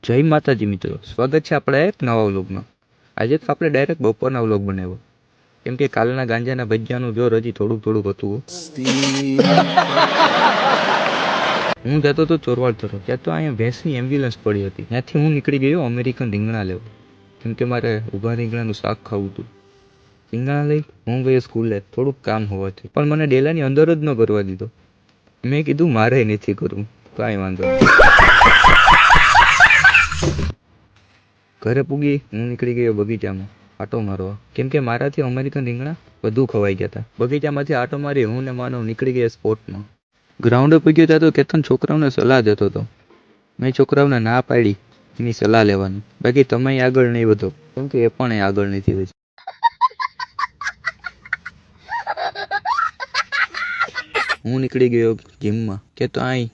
જય માતાજી મિત્રો, સ્વાગત છે આપણા એક નવા વ્લોગમાં. આજે તો આપણે ડાયરેક્ટ બપોરના વ્લોગ બનાવ્યો, કેમ કે કાલના ગાંજાના ભજીયાનું જોર હજી થોડુંક હતું. હું જતો હતો ચોરવાડ તરફ, ત્યાં તો અહીંયા ભેંસની એમ્બ્યુલન્સ પડી હતી. ત્યાંથી હું નીકળી ગયો અમેરિકન રીંગણા લેવા, કેમ કે મારે ઊભા રીંગણાનું શાક ખાવું હતું. રીંગણા લઈ હું ગયો સ્કૂલે, થોડુંક કામ હોવાથી, પણ મને ડેલાની અંદર જ ન કરવા દીધો. મેં કીધું મારે નથી કરવું, કાંઈ વાંધો નહીં. ઘરે પૂગી હું નીકળી ગયો બગીચામાં આટો મારવા, કેમ કે મારાથી અમેરિકન રીંગણા વધુ ખવાઈ ગયા હતા. બગીચામાંથી આટો મારી હું ને માનવ નીકળી ગયા સ્પોર્ટમાં. ગ્રાઉન્ડે પૂગ્યો ત્યાં તો કેતન છોકરાઓને સલાહ દેતો હતો. મેં છોકરાઓને ના પાડી એની સલાહ લેવાની, બાકી તમે આગળ નહીં વધો, કેમ કે એ પણ આગળ નથી વધી. હું નીકળી ગયો જીમમાં, કે તો અહીં